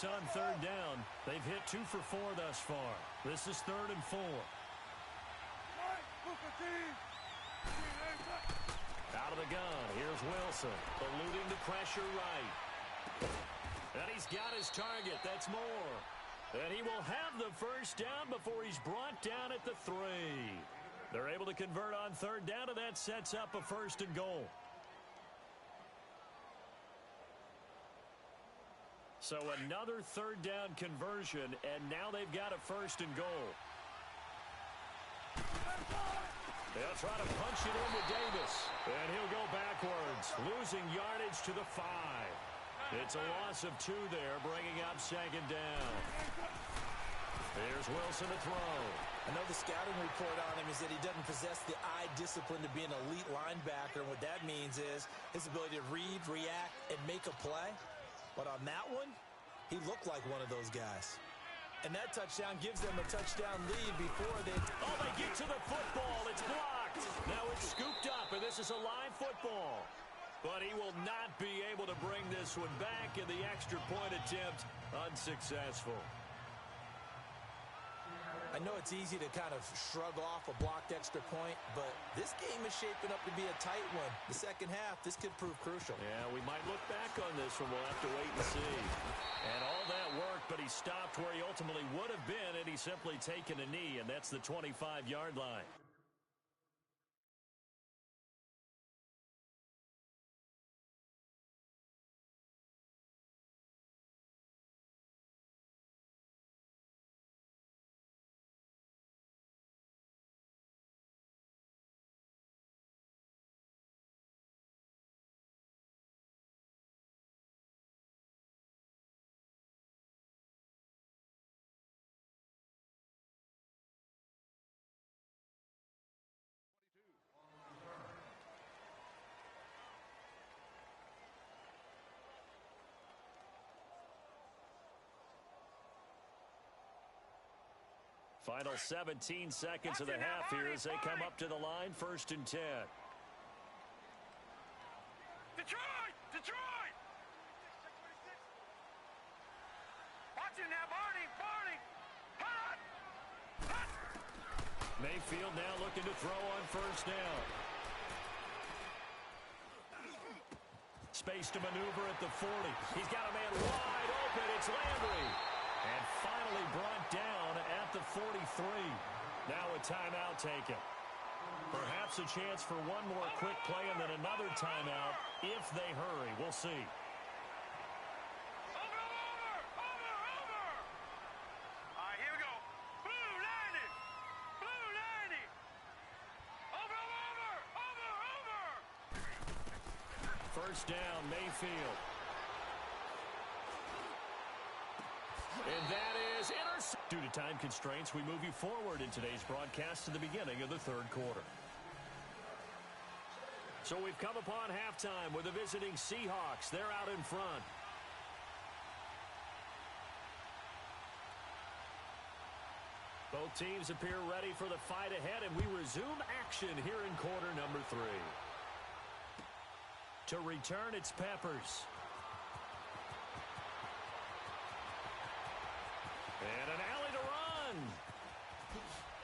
sets on third down. They've hit 2 for 4 thus far. This is 3rd and 4. Out of the gun, here's Wilson, eluding the pressure right. And he's got his target, that's Moore. And he will have the first down before he's brought down at the 3. They're able to convert on third down, and that sets up a 1st and goal. So another third down conversion, and now they've got a 1st and goal. They'll try to punch it into Davis, and he'll go backwards, losing yardage to the 5. It's a loss of 2 there, bringing up 2nd down. Here's Wilson to throw. I know the scouting report on him is that he doesn't possess the eye discipline to be an elite linebacker. And what that means is his ability to read, react, and make a play. But on that one, he looked like one of those guys. And that touchdown gives them a touchdown lead before they... Oh, they get to the football. It's blocked. Now it's scooped up, and this is a live football. But he will not be able to bring this one back, and the extra point attempt unsuccessful. I know it's easy to kind of shrug off a blocked extra point, but this game is shaping up to be a tight one. The second half, this could prove crucial. Yeah, we might look back on this one. We'll have to wait and see. And all that worked, but he stopped where he ultimately would have been, and he's simply taken a knee, and that's the 25-yard line. Final 17 seconds of the half here as they come up to the line, 1st and 10. Detroit! Detroit! Watch it now, Barney! Barney! Hut! Hut! Mayfield now looking to throw on 1st down. Space to maneuver at the 40. He's got a man wide open. It's Landry. And finally brought down at the 43. Now a timeout taken. Perhaps a chance for one more quick play and then another timeout if they hurry. We'll see. Over! All right, here we go. Blue landing! Blue landing! Over! 1st down, Mayfield. And that is intercepted. Due to time constraints, we move you forward in today's broadcast to the beginning of the 3rd quarter. So we've come upon halftime with the visiting Seahawks. They're out in front. Both teams appear ready for the fight ahead, and we resume action here in quarter number 3. To return, it's Peppers. And an alley to run.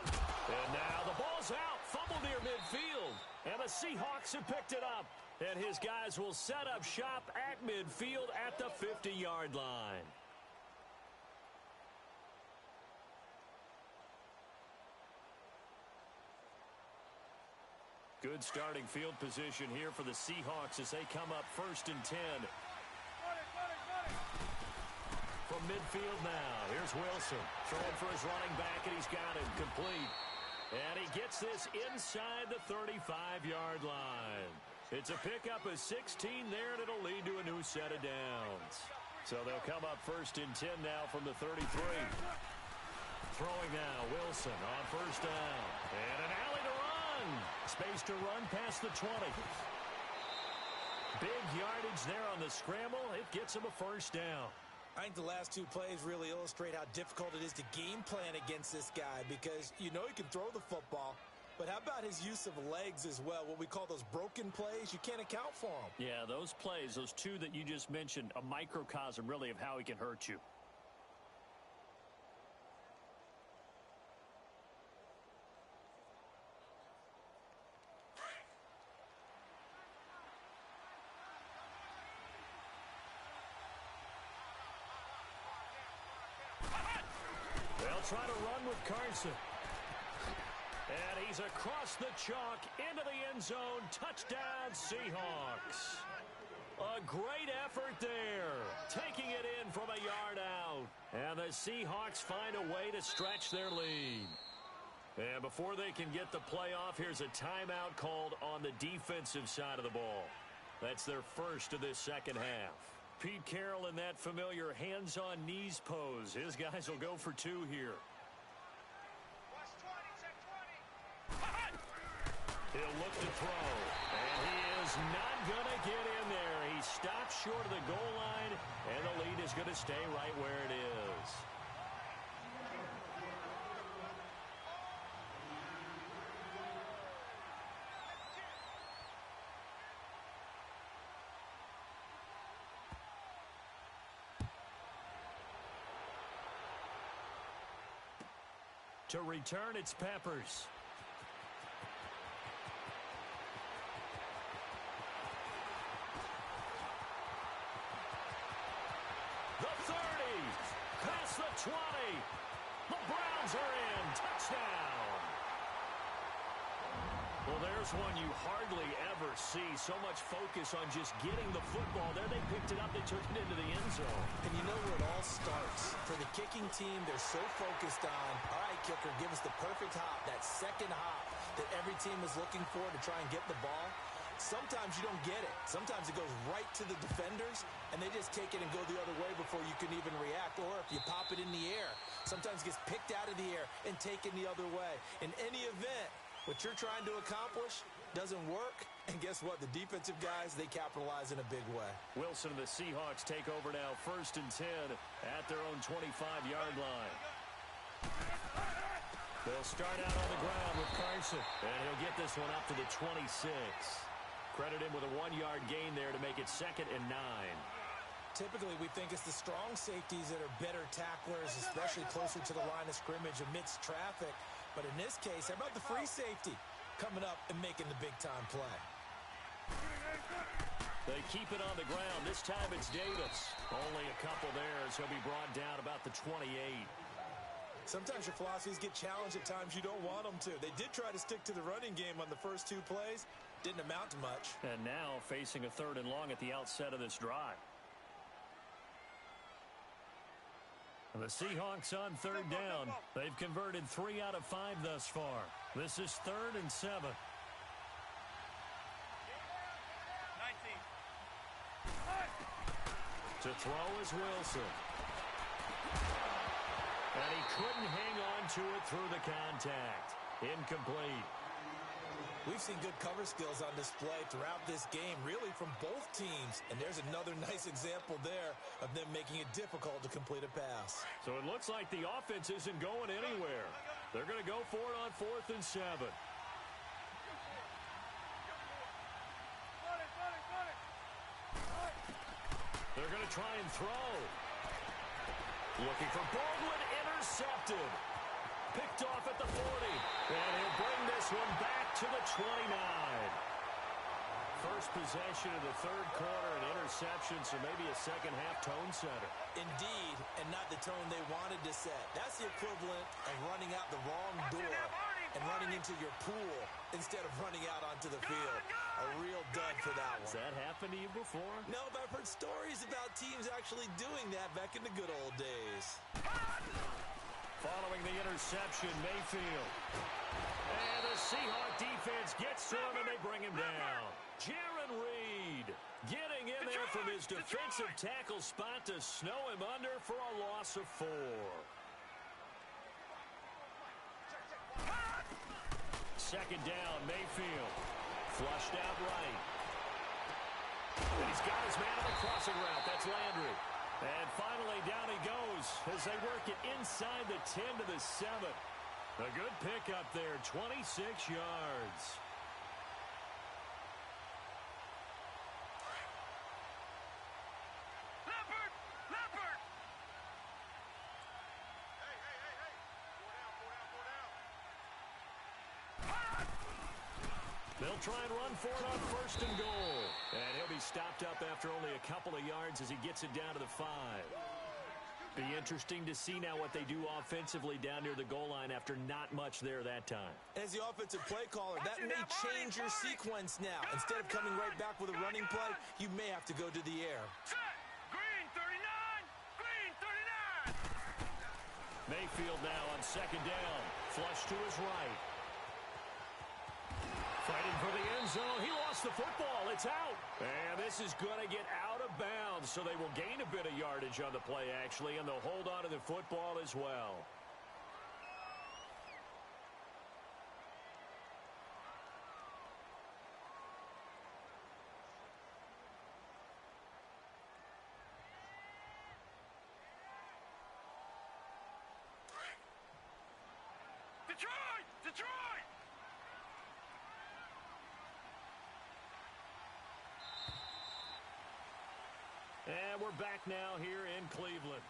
And now the ball's out. Fumble near midfield. And the Seahawks have picked it up. And his guys will set up shop at midfield at the 50-yard line. Good starting field position here for the Seahawks as they come up 1st and 10. From midfield now, here's Wilson. Throwing for his running back, and he's got him complete. And he gets this inside the 35-yard line. It's a pickup of 16 there, and it'll lead to a new set of downs. So they'll come up 1st and 10 now from the 33. Throwing now, Wilson on 1st down. And an alley to run. Space to run past the 20. Big yardage there on the scramble. It gets him a 1st down. I think the last 2 plays really illustrate how difficult it is to game plan against this guy because you know he can throw the football, but how about his use of legs as well? What we call those broken plays, you can't account for them. Yeah, those plays, those 2 that you just mentioned, a microcosm really of how he can hurt you. try to run with Carson. And he's across the chalk into the end zone. Touchdown, Seahawks. A great effort there. Taking it in from a yard out. And the Seahawks find a way to stretch their lead. And before they can get the play off, here's a timeout called on the defensive side of the ball. That's their first of this second half. Pete Carroll in that familiar hands-on knees pose. His guys will go for two here. He'll look to throw, and he is not going to get in there. He stops short of the goal line, and the lead is going to stay right where it is. To return, it's Peppers. The 30, past the 20. The Browns are in. Touchdown. Well, there's one you hardly ever see. So much focus on just getting the football. There they picked it up. They took it into the end zone. And you know where it all starts. For the kicking team, they're so focused on, all right, kicker, give us the perfect hop, that second hop that every team is looking for to try and get the ball. Sometimes you don't get it. Sometimes it goes right to the defenders, and they just take it and go the other way before you can even react. Or if you pop it in the air, sometimes it gets picked out of the air and taken the other way. In any event, what you're trying to accomplish doesn't work, and guess what? The defensive guys, they capitalize in a big way. Wilson and the Seahawks take over now, 1st and 10 at their own 25-yard line. They'll start out on the ground with Carson, and he'll get this one up to the 26. Credit him with a 1-yard gain there to make it 2nd and 9. Typically, we think it's the strong safeties that are better tacklers, especially closer to the line of scrimmage amidst traffic. But in this case, how about the free safety coming up and making the big-time play? They keep it on the ground. This time it's Davis. Only a couple there as he'll be brought down about the 28. Sometimes your philosophies get challenged at times you don't want them to. They did try to stick to the running game on the first 2 plays. Didn't amount to much. And now facing a 3rd and long at the outset of this drive. And the Seahawks on 3rd down. They've converted 3 out of 5 thus far. This is 3rd and 7. 19. To throw is Wilson. And he couldn't hang on to it through the contact. Incomplete. We've seen good cover skills on display throughout this game, really from both teams. And there's another nice example there of them making it difficult to complete a pass. So it looks like the offense isn't going anywhere. They're going to go for it on 4th and 7. They're going to try and throw. Looking for Baldwin, intercepted. Picked off at the 40. And he'll bring this one back to the 29. First possession of the 3rd quarter, an interception, so maybe a second-half tone setter. Indeed, and not the tone they wanted to set. That's the equivalent of running out the wrong door and running into your pool instead of running out onto the field. A real dud for that one. Has that happened to you before? No, but I've heard stories about teams actually doing that back in the good old days. Following the interception, Mayfield. And the Seahawk defense gets to him, and they bring him down. Jaron Reed getting in there from his defensive tackle spot to snow him under for a loss of 4. Second down, Mayfield. Flushed out right. And he's got his man on the crossing route. That's Landry. And finally, down he goes as they work it inside the 10 to the 7. A good pickup there, 26 yards. Leopard! Leopard! Hey! Four down. They'll try and run for it on 1st and goal. And he'll be stopped up after only a couple of yards as he gets it down to the 5. Be interesting to see now what they do offensively down near the goal line after not much there that time. As the offensive play caller, that may change your sequence now. Instead of coming right back with a running play, you may have to go to the air. Set. Green 39. Green 39. Mayfield now on second down. Flush to his right. Fighting for the end zone. He lost the football. It's out. And this is going to get out of bounds, so they will gain a bit of yardage on the play, actually, and they'll hold on to the football as well. Detroit! Detroit! And we're back now here in Cleveland.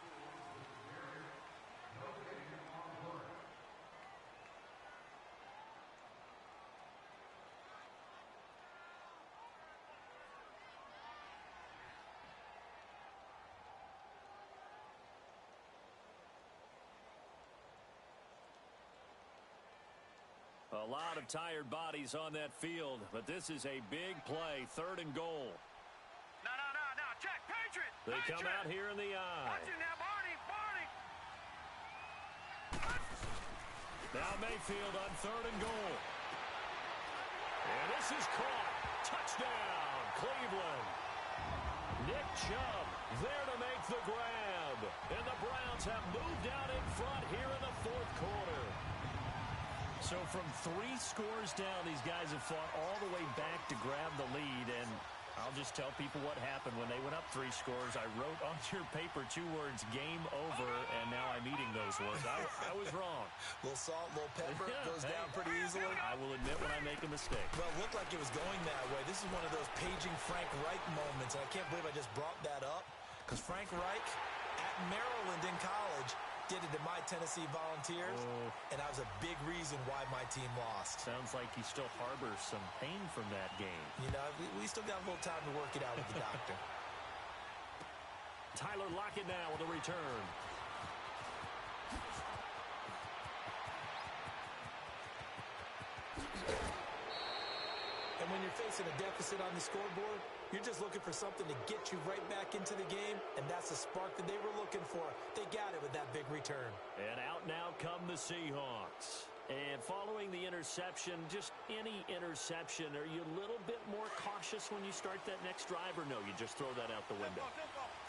A lot of tired bodies on that field, but this is a big play, 3rd and goal. No. Check. Patriot. They come out here in the eye. Watch it now, Barney. Now Mayfield on 3rd and goal. And this is caught. Touchdown, Cleveland. Nick Chubb there to make the grab. And the Browns have moved out in front here in the 4th quarter. So from 3 scores down, these guys have fought all the way back to grab the lead. And I'll just tell people what happened when they went up 3 scores. I wrote on your paper 2 words, game over, and now I'm eating those words. I was wrong. A little salt, a little pepper, goes down pretty easily. I will admit when I make a mistake. Well, it looked like it was going that way. This is one of those paging Frank Reich moments, and I can't believe I just brought that up, because Frank Reich at Maryland in college did it to my Tennessee Volunteers, and that was a big reason why my team lost. Sounds like he still harbors some pain from that game. You know, we still got a little time to work it out with the doctor. Tyler Lockett now with a return. And when you're facing a deficit on the scoreboard, you're just looking for something to get you right back into the game, and that's the spark that they were looking for. They got it with that big return. And out now come the Seahawks. And following the interception, just any interception, are you a little bit more cautious when you start that next drive, or no, you just throw that out the window?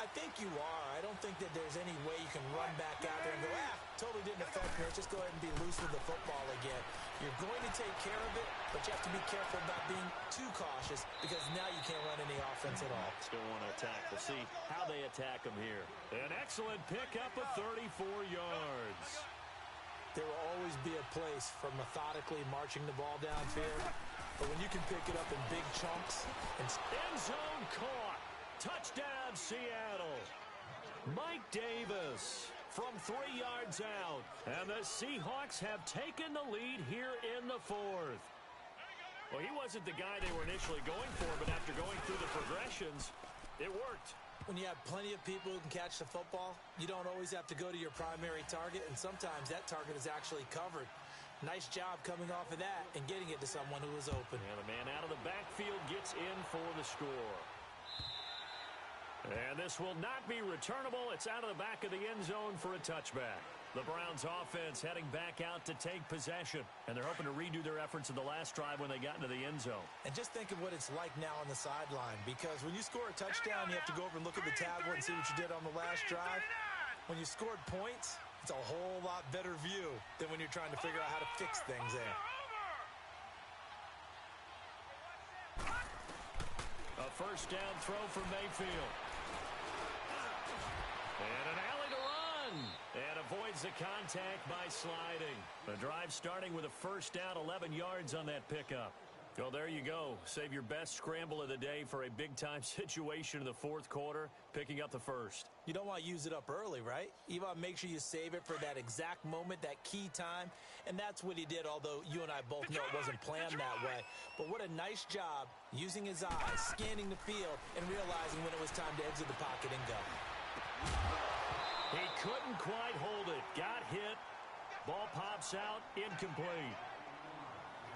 I think you are. I don't think that there's any way you can run back out there and go, totally didn't affect me. Let's just go ahead and be loose with the football again. You're going to take care of it, but you have to be careful about being too cautious, because now you can't run any offense at all. Still want to attack. We'll see how they attack them here. An excellent pickup of 34 yards. There will always be a place for methodically marching the ball downfield, but when you can pick it up in big chunks and end zone caught. Touchdown, Seattle. Mike Davis from 3 yards out, and the Seahawks have taken the lead here in the 4th. Well, he wasn't the guy they were initially going for, but after going through the progressions, it worked. When you have plenty of people who can catch the football, you don't always have to go to your primary target, and sometimes that target is actually covered. Nice job coming off of that and getting it to someone who was open. And the man out of the backfield gets in for the score. And this will not be returnable. It's out of the back of the end zone for a touchback. The Browns offense heading back out to take possession. And they're hoping to redo their efforts in the last drive when they got into the end zone. And just think of what it's like now on the sideline. Because when you score a touchdown, you have to go over and look at the tablet and see what you did on the last drive. When you scored points, it's a whole lot better view than when you're trying to figure out how to fix things there. A first down throw from Mayfield. And an alley to run. And avoids the contact by sliding. The drive starting with a first down, 11 yards on that pickup. Well, there you go. Save your best scramble of the day for a big-time situation in the 4th quarter, picking up the first. You don't want to use it up early, right? You want to make sure you save it for that exact moment, that key time. And that's what he did, although you and I both know it wasn't planned that way. But what a nice job using his eyes, scanning the field, and realizing when it was time to exit the pocket and go. He couldn't quite hold it. Got hit. Ball pops out. Incomplete.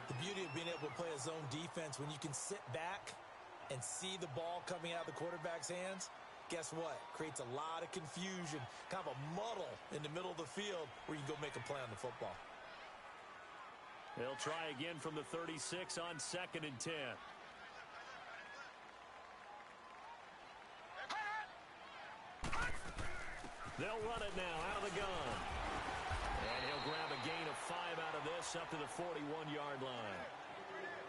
The beauty of being able to play a zone defense when you can sit back and see the ball coming out of the quarterback's hands, guess what? Creates a lot of confusion, kind of a muddle in the middle of the field where you can go make a play on the football. They'll try again from the 36 on 2nd and 10. They'll run it now out of the gun. And he'll grab a gain of 5 out of this up to the 41-yard line.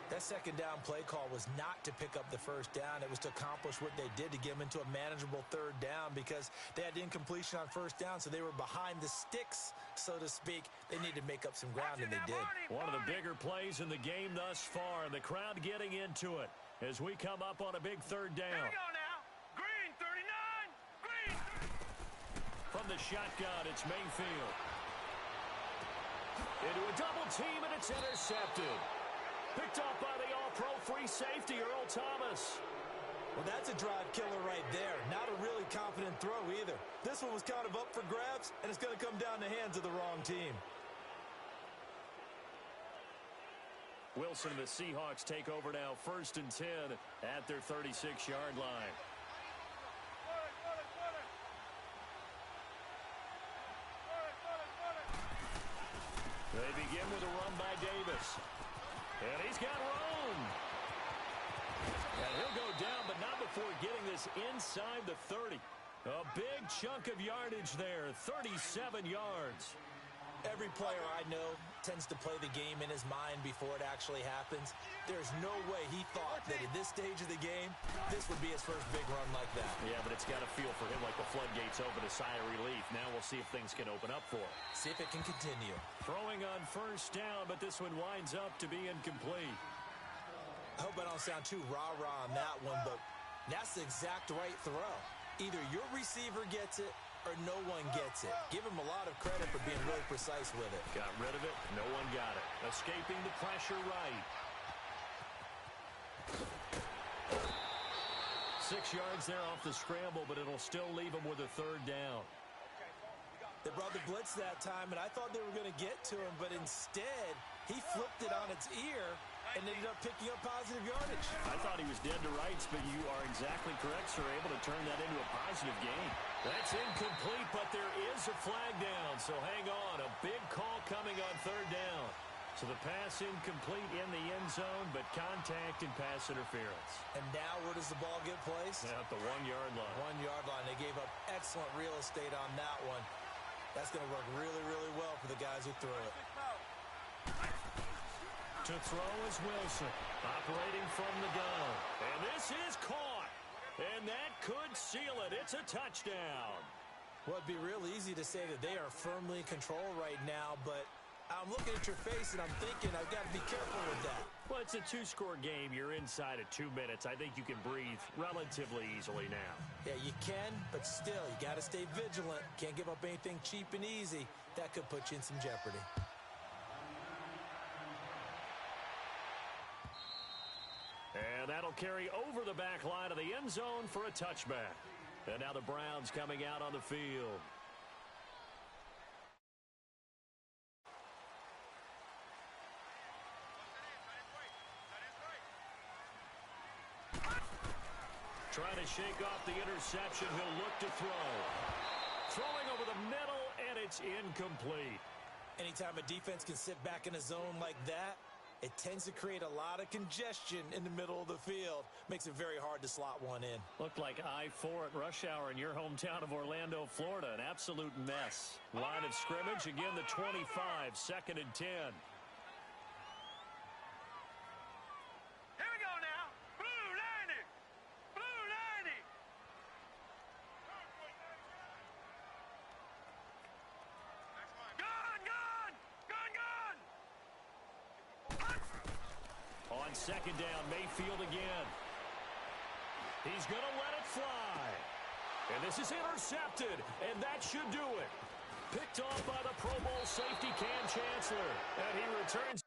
That second down play call was not to pick up the first down. It was to accomplish what they did, to get them into a manageable third down, because they had incompletion on first down, so they were behind the sticks, so to speak. They needed to make up some ground, and they did. One of the bigger plays in the game thus far, and the crowd getting into it as we come up on a big third down. Here we go now. Green, 39. Green. From the shotgun, it's Mayfield. Into a double team, and it's intercepted. Picked off by the all-pro free safety, Earl Thomas. Well, that's a drive killer right there. Not a really confident throw either. This one was kind of up for grabs, and it's going to come down the hands of the wrong team. Wilson and the Seahawks take over now, 1st and 10 at their 36-yard line. They begin with a run by Davis. And he's got room. And he'll go down, but not before getting this inside the 30. A big chunk of yardage there, 37 yards. Every player I know tends to play the game in his mind before it actually happens. There's no way he thought that at this stage of the game, this would be his first big run like that. Yeah, but it's got to feel for him like the floodgates open, a sigh of relief. Now we'll see if things can open up for him. See if it can continue. Throwing on first down, but this one winds up to be incomplete. I hope I don't sound too rah-rah on that one, but that's the exact right throw. Either your receiver gets it or no one gets it. Give him a lot of credit for being really precise with it. Got rid of it. No one got it. Escaping the pressure right. 6 yards there off the scramble, but it'll still leave him with a third down. They brought the blitz that time, and I thought they were going to get to him, but instead, he flipped it on its ear and ended up picking up positive yardage. I thought he was dead to rights, but you are exactly correct, sir. Able to turn that into a positive gain. That's incomplete, but there is a flag down, so hang on. A big call coming on third down. So the pass incomplete in the end zone, but contact and pass interference. And now where does the ball get placed? At the 1-yard line. 1-yard line. They gave up excellent real estate on that one. That's going to work really, really well for the guys who threw it. To throw is Wilson, operating from the gun. And this is caught. And that could seal it. It's a touchdown. Well, it'd be real easy to say that they are firmly in control right now, but I'm looking at your face and I'm thinking I've got to be careful with that. Well, it's a 2-score game. You're inside at 2 minutes. I think you can breathe relatively easily now. Yeah, you can, but still, you got to stay vigilant. Can't give up anything cheap and easy. That could put you in some jeopardy. And that'll carry over the back line of the end zone for a touchback. And now the Browns coming out on the field. Trying to shake off the interception. He'll look to throw. Throwing over the middle, and it's incomplete. Anytime a defense can sit back in a zone like that, it tends to create a lot of congestion in the middle of the field. Makes it very hard to slot one in. Looked like I-4 at rush hour in your hometown of Orlando, Florida. An absolute mess. Line of scrimmage, again the 25, 2nd and 10. Here we go now. Blue 90. Blue 90. Gun, gun. Gun, gun. On 2nd down, Mayfield again. He's going to let it fly. And this is intercepted, and that should do it. Picked off by the Pro Bowl safety Cam Chancellor, and he returns